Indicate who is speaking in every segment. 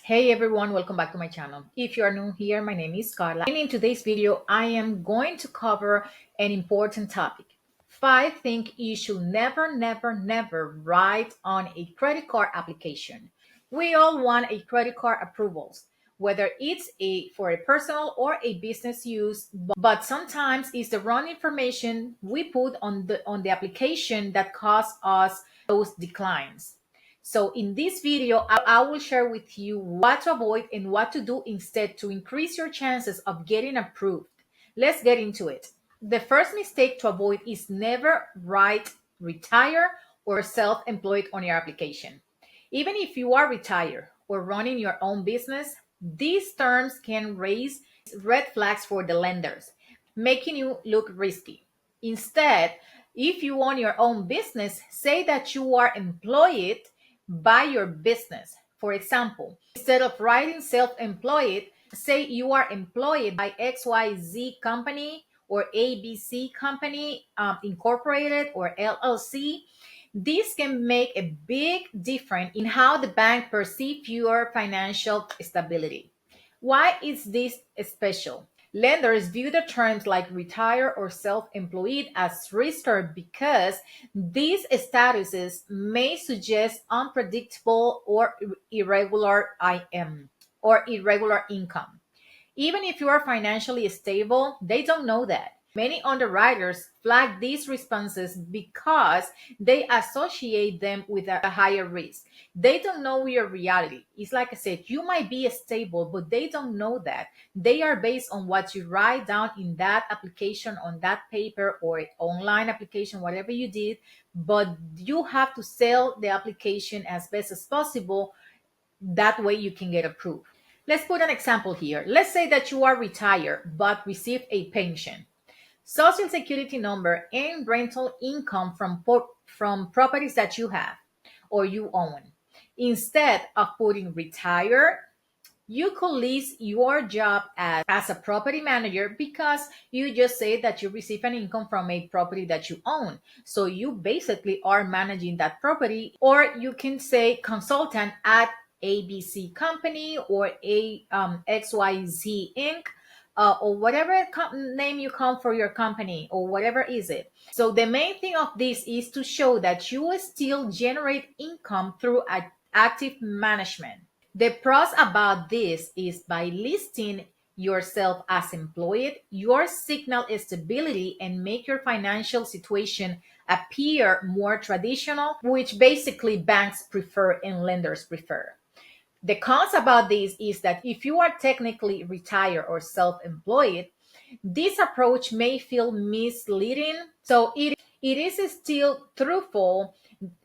Speaker 1: Hey everyone, welcome back to my channel. If you are new here, my name is Carla. And in today's video, I am going to cover an important topic. 5 things you should never write on a credit card application. We all want a credit card approvals, whether it's for a personal or a business use, but sometimes it's the wrong information we put on the application that cause us those declines. So in this video, I will share with you what to avoid and what to do instead to increase your chances of getting approved. Let's get into it. The first mistake to avoid is never write retire or self-employed on your application. Even if you are retired or running your own business, these terms can raise red flags for the lenders, making you look risky. Instead, if you own your own business, say that you are employed by your business. For example, instead of writing self-employed, say you are employed by XYZ company or ABC company, incorporated or LLC. This can make a big difference in how the bank perceives your financial stability. Why is this special? Lenders view the terms like retire or self-employed as riskier because these statuses may suggest unpredictable or irregular income. Even if you are financially stable, they don't know that. Many underwriters flag these responses because they associate them with a higher risk. They don't know your reality. It's like I said, you might be stable, but they don't know that. They are based on what you write down in that application, on that paper or online application, whatever you did. But you have to sell the application as best as possible. That way you can get approved. Let's put an example here. Let's say that you are retired but receive a pension, social security number, and rental income from properties that you have or you own. Instead of putting retire, you could list your job as a property manager because you just say that you receive an income from a property that you own. So you basically are managing that property, or you can say consultant at ABC company or a XYZ Inc. Or whatever name you come for your company or whatever is it. So the main thing of this is to show that you will still generate income through active management. The pros about this is by listing yourself as employed, your signal stability and make your financial situation appear more traditional, which basically banks prefer and lenders prefer. The cons about this is that if you are technically retired or self-employed, this approach may feel misleading. So it is still truthful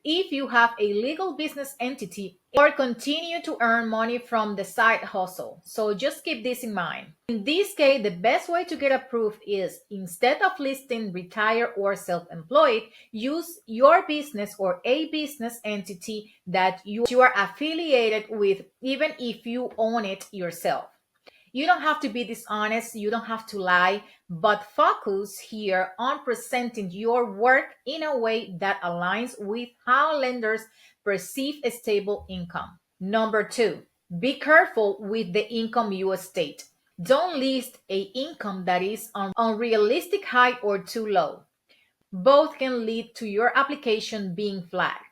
Speaker 1: if you have a legal business entity or continue to earn money from the side hustle. So just keep this in mind. In this case, the best way to get approved is instead of listing retired or self-employed, use your business or a business entity that you are affiliated with, even if you own it yourself. You don't have to be dishonest, you don't have to lie, but focus here on presenting your work in a way that aligns with how lenders perceive a stable income. Number two, be careful with the income you state. Don't list a income that is unrealistic high or too low. Both can lead to your application being flagged.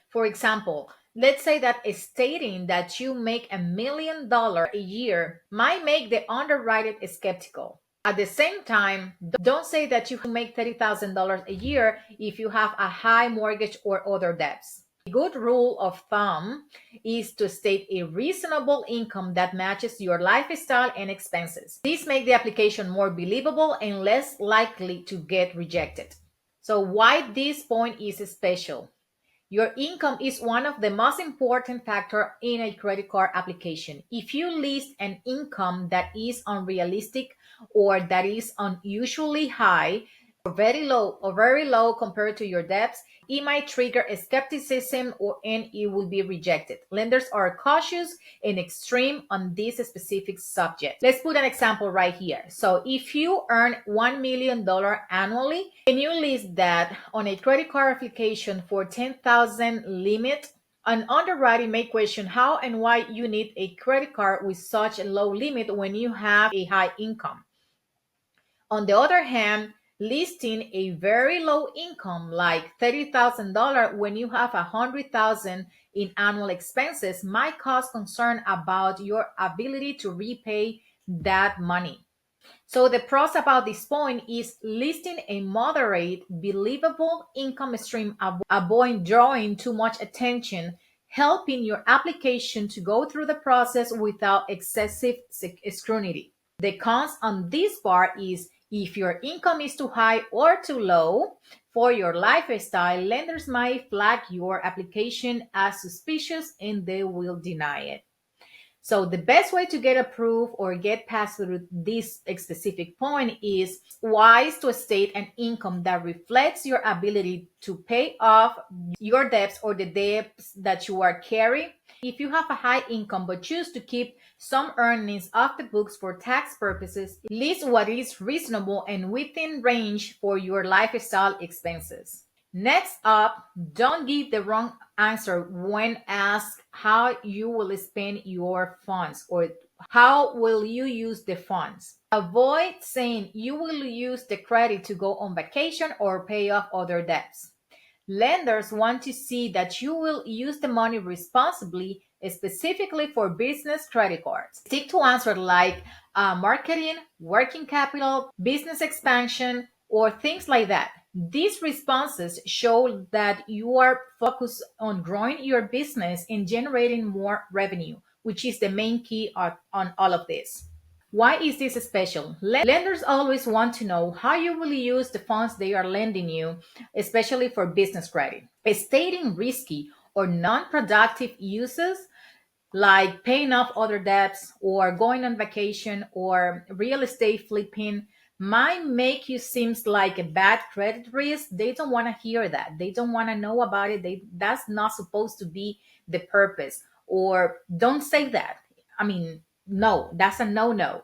Speaker 1: For example, let's say that stating that you make $1 million a year might make the underwriter skeptical. At the same time, don't say that you make $30,000 a year if you have a high mortgage or other debts. A good rule of thumb is to state a reasonable income that matches your lifestyle and expenses. This makes the application more believable and less likely to get rejected. So why this point is special? Your income is one of the most important factors in a credit card application. If you list an income that is unrealistic or that is unusually high or very low compared to your debts, it might trigger a skepticism and it will be rejected. Lenders are cautious and extreme on this specific subject. Let's put an example right here. So if you earn $1 million annually and you list that on a credit card application for 10,000 limit, An underwriting may question how and why you need a credit card with such a low limit when you have a high income. On the other hand, listing a very low income like $30,000 when you have 100,000 in annual expenses might cause concern about your ability to repay that money. So the pros about this point is listing a moderate, believable income stream, avoid drawing too much attention, helping your application to go through the process without excessive scrutiny. The cons on this part is if your income is too high or too low for your lifestyle, lenders might flag your application as suspicious and they will deny it. So the best way to get approved or get past through this specific point is wise to state an income that reflects your ability to pay off your debts or the debts that you are carrying. If you have a high income but choose to keep some earnings off the books for tax purposes, list what is reasonable and within range for your lifestyle expenses. Next up, don't give the wrong answer when asked how you will spend your funds or how will you use the funds. Avoid saying you will use the credit to go on vacation or pay off other debts. Lenders want to see that you will use the money responsibly, specifically for business credit cards. Stick to answers like marketing, working capital, business expansion, or things like that. These responses show that you are focused on growing your business and generating more revenue, which is the main key on all of this. Why is this special? Lenders always want to know how you will use the funds they are lending you, especially for business credit. Stating risky or non productive uses like paying off other debts or going on vacation or real estate flipping might make you seem like a bad credit risk. They don't want to hear that. They don't want to know about it. That's not supposed to be the purpose. Or don't say that. I mean, no, that's a no.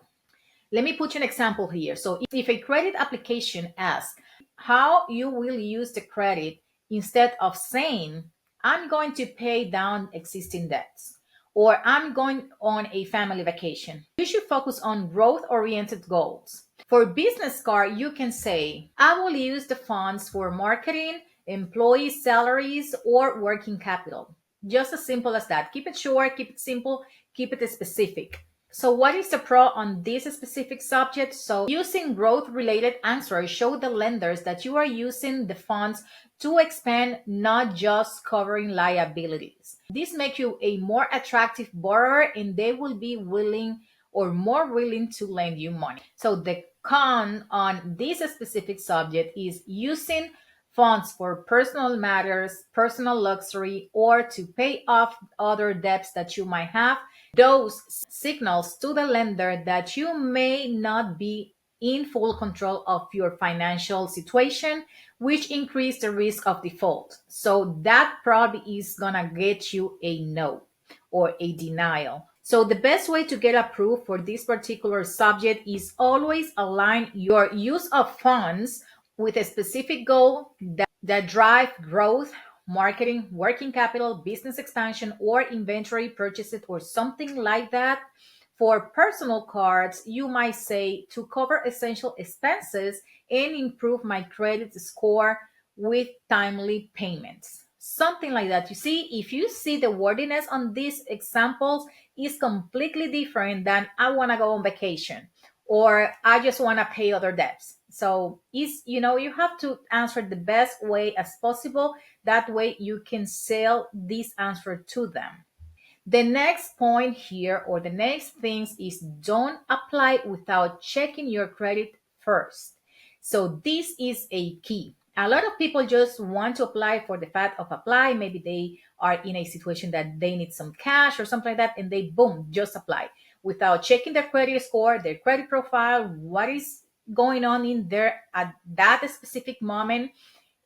Speaker 1: Let me put you an example here. So if a credit application asks how you will use the credit instead of saying, I'm going to pay down existing debts or I'm going on a family vacation, you should focus on growth oriented goals. For business card, you can say, I will use the funds for marketing, employee salaries, or working capital. Just as simple as that. Keep it short, keep it simple, keep it specific. So what is the pro on this specific subject? So using growth related answers show the lenders that you are using the funds to expand, not just covering liabilities. This makes you a more attractive borrower and they will be willing or more willing to lend you money. So the con on this specific subject is using funds for personal matters, personal luxury, or to pay off other debts that you might have. Those signals to the lender that you may not be in full control of your financial situation, which increase the risk of default. So that probably is gonna get you a no or a denial. So the best way to get approved for this particular subject is always align your use of funds with a specific goal that drive growth, marketing, working capital, business expansion, or inventory purchases, or something like that. For personal cards, you might say to cover essential expenses and improve my credit score with timely payments. Something like that. You see, if you see the wordiness on these examples is completely different than I want to go on vacation or I just want to pay other debts. So is you have to answer the best way as possible. That way you can sell this answer to them. The next point here or the next things is don't apply without checking your credit first. So this is a key. A lot of people just want to apply for the fact of apply. Maybe they are in a situation that they need some cash or something like that, and they boom, just apply without checking their credit score, their credit profile, what is going on in there at that specific moment.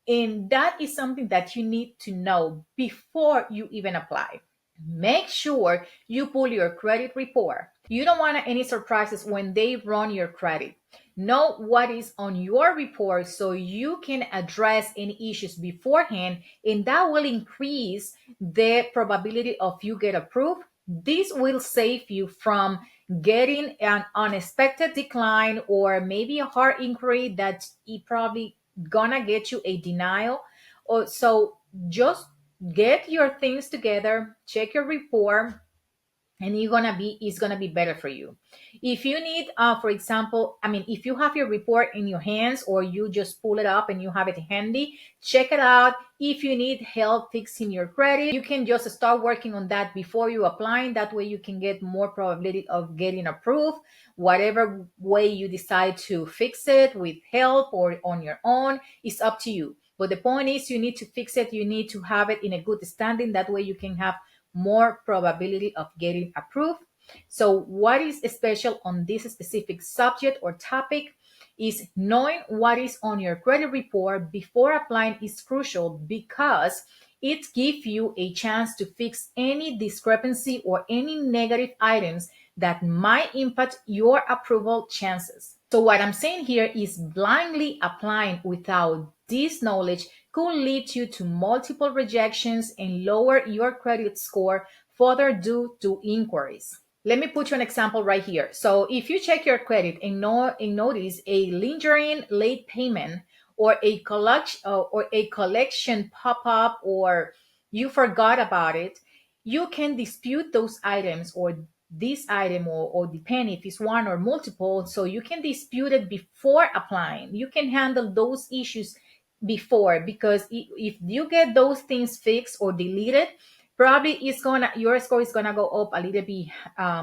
Speaker 1: And that is something that you need to know before you even apply. Make sure you pull your credit report. You don't want any surprises when they run your credit. Know what is on your report so you can address any issues beforehand, and that will increase the probability of you get approved. This will save you from getting an unexpected decline or maybe a hard inquiry that it probably gonna get you a denial. Or so just get your things together, check your report, and it's gonna be better for you. If you need, for example, if you have your report in your hands or you just pull it up and you have it handy, check it out. If you need help fixing your credit, you can just start working on that before you apply. That way you can get more probability of getting approved. Whatever way you decide to fix it, with help or on your own, is up to you. But the point is, you need to fix it, you need to have it in a good standing. That way you can have more probability of getting approved. So what is special on this specific subject or topic is knowing what is on your credit report before applying is crucial, because it gives you a chance to fix any discrepancy or any negative items that might impact your approval chances. So what I'm saying here is blindly applying without this knowledge could lead you to multiple rejections and lower your credit score further due to inquiries. Let me put you an example right here. So if you check your credit and, notice a lingering late payment or a collection pop up, or you forgot about it, you can dispute those items, or this item, or depend if it's one or multiple. So you can dispute it before applying. You can handle those issues before, because if you get those things fixed or deleted, probably your score is gonna go up a little bit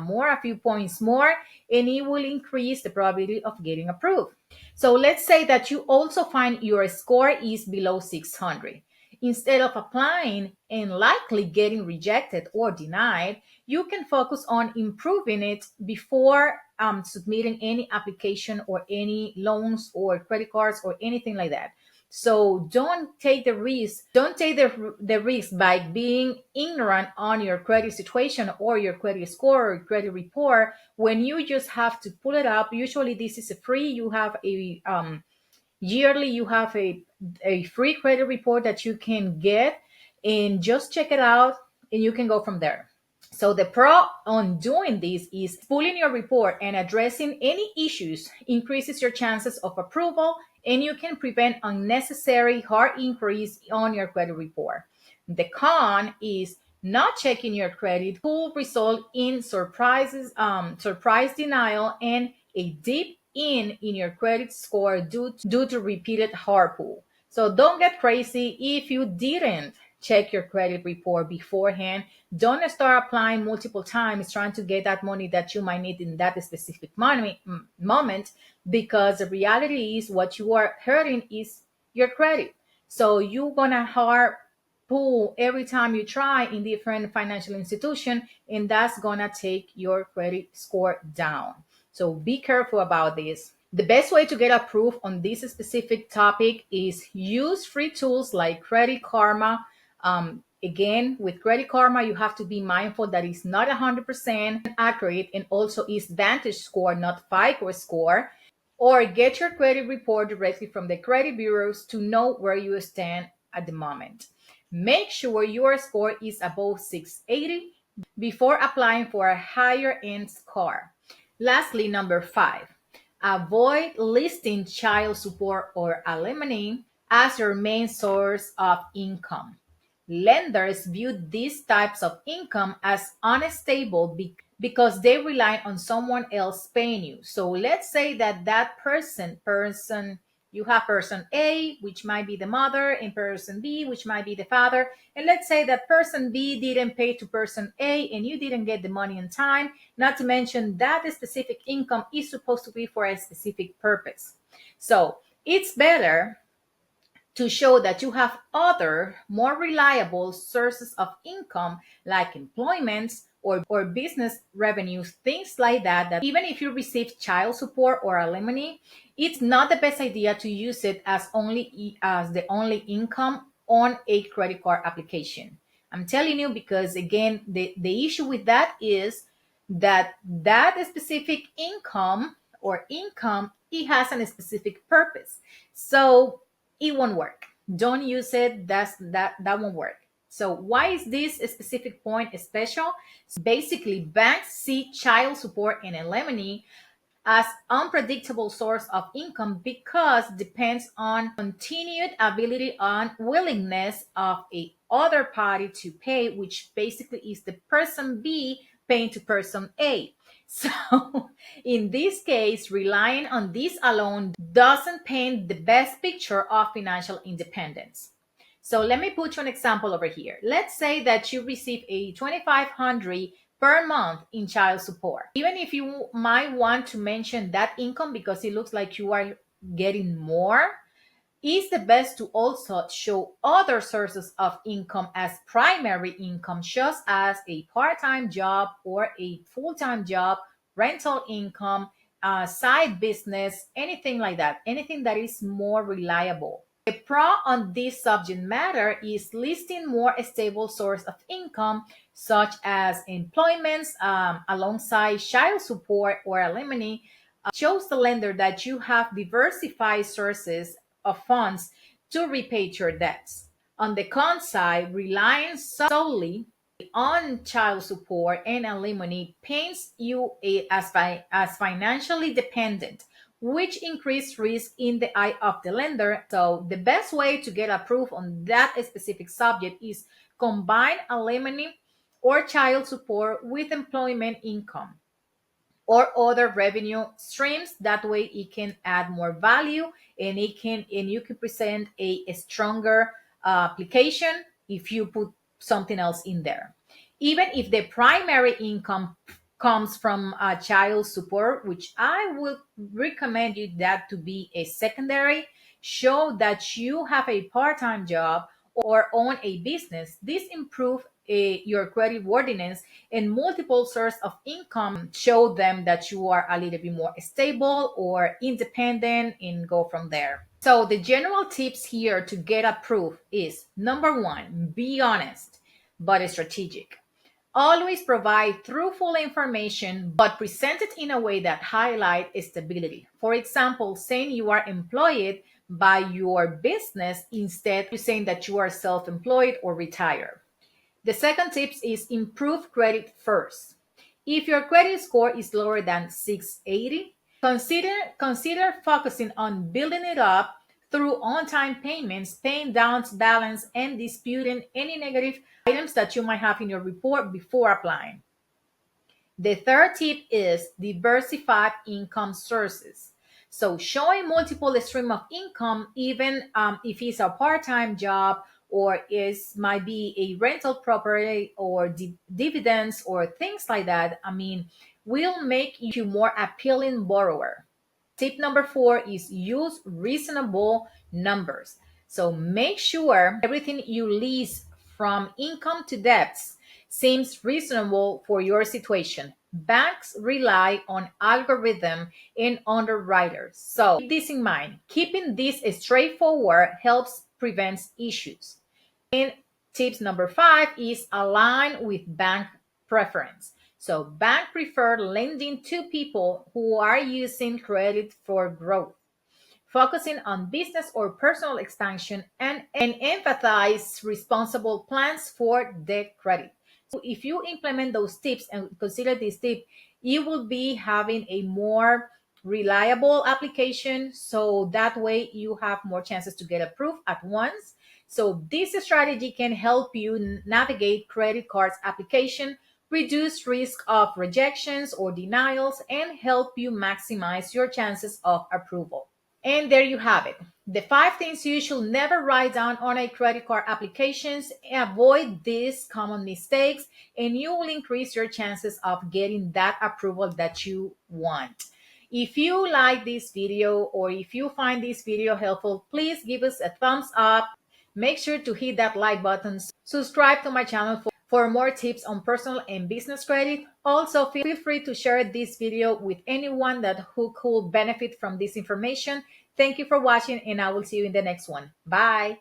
Speaker 1: more, a few points more, and it will increase the probability of getting approved. So let's say that you also find your score is below 600. Instead of applying and likely getting rejected or denied, you can focus on improving it before submitting any application or any loans or credit cards or anything like that. So don't take the risk. Don't take the risk by being ignorant on your credit situation or your credit score or credit report, when you just have to pull it up. Usually this is a free. You have a yearly, you have a free credit report that you can get, and just check it out and you can go from there. So the pro on doing this is pulling your report and addressing any issues increases your chances of approval, and you can prevent unnecessary hard inquiries on your credit report. The con is not checking your credit could result in surprise denial and a deep in your credit score due to repeated hard pull. So don't get crazy if you didn't check your credit report beforehand. Don't start applying multiple times trying to get that money that you might need in that specific moment, because the reality is what you are hurting is your credit. So you're gonna hard pull every time you try in different financial institution, and that's gonna take your credit score down. So be careful about this. The best way to get approved on this specific topic is use free tools like Credit Karma. Again, with Credit Karma, you have to be mindful that it's not 100% accurate, and also is Vantage score, not FICO score. Or get your credit report directly from the credit bureaus to know where you stand at the moment. Make sure your score is above 680 before applying for a higher end score. Lastly, number 5, avoid listing child support or alimony as your main source of income. Lenders view these types of income as unstable because they rely on someone else paying you. So let's say that person you have person A, which might be the mother, and person B, which might be the father. And let's say that person B didn't pay to person A and you didn't get the money in time. Not to mention that the specific income is supposed to be for a specific purpose. So it's better to show that you have other more reliable sources of income, like employments or business revenues, things like that, that even if you receive child support or alimony, it's not the best idea to use it as the only income on a credit card application. I'm telling you because again, the issue with that is that that specific income or income, it has a specific purpose. So it won't work. Don't use it. That won't work. So why is this specific point special? Basically, banks see child support and alimony as unpredictable source of income because depends on continued ability and willingness of a other party to pay, which basically is the person B paying to person A. So in this case, relying on this alone doesn't paint the best picture of financial independence. So let me put you an example over here. Let's say that you receive a 2,500 per month in child support. Even if you might want to mention that income because it looks like you are getting more, it's the best to also show other sources of income as primary income, just as a part-time job or a full-time job, rental income, side business, anything like that, anything that is more reliable. The pro on this subject matter is listing more stable source of income, such as employments alongside child support or alimony, shows the lender that you have diversified sources of funds to repay your debts. On the con side, relying solely on child support and alimony paints you as financially dependent, which increase risk in the eye of the lender. So the best way to get approved on that specific subject is combine alimony or child support with employment income or other revenue streams. That way it can add more value and you can present a stronger application if you put something else in there. Even if the primary income comes from child support, which I would recommend you that to be a secondary, show that you have a part-time job or own a business. This improve your credit worthiness, and multiple sources of income show them that you are a little bit more stable or independent and go from there. So the general tips here to get approved is number one, be honest but strategic. Always provide truthful information, but present it in a way that highlights stability. For example, saying you are employed by your business instead of saying that you are self-employed or retired. The second tip is improve credit first. If your credit score is lower than 680, consider focusing on building it up through on-time payments, paying down balance, and disputing any negative items that you might have in your report before applying. The third tip is diversified income sources. So showing multiple stream of income, even if it's a part-time job or is might be a rental property or dividends or things like that, will make you more appealing borrower. Tip number four is use reasonable numbers. So make sure everything you list from income to debts seems reasonable for your situation. Banks rely on algorithm and underwriters. So keep this in mind. Keeping this straightforward helps prevent issues. And tips number five is align with bank preference. So bank prefer lending to people who are using credit for growth, focusing on business or personal expansion, and emphasize responsible plans for debt credit. So if you implement those tips and consider this tip, you will be having a more reliable application. So that way you have more chances to get approved at once. So this strategy can help you navigate credit cards application, reduce risk of rejections or denials, and help you maximize your chances of approval. And there you have it. The 5 things you should never write down on a credit card applications. Avoid these common mistakes and you will increase your chances of getting that approval that you want. If you like this video or if you find this video helpful, please give us a thumbs up. Make sure to hit that like button. Subscribe to my channel for more tips on personal and business credit. Also, feel free to share this video with anyone who could benefit from this information. Thank you for watching and I will see you in the next one. Bye.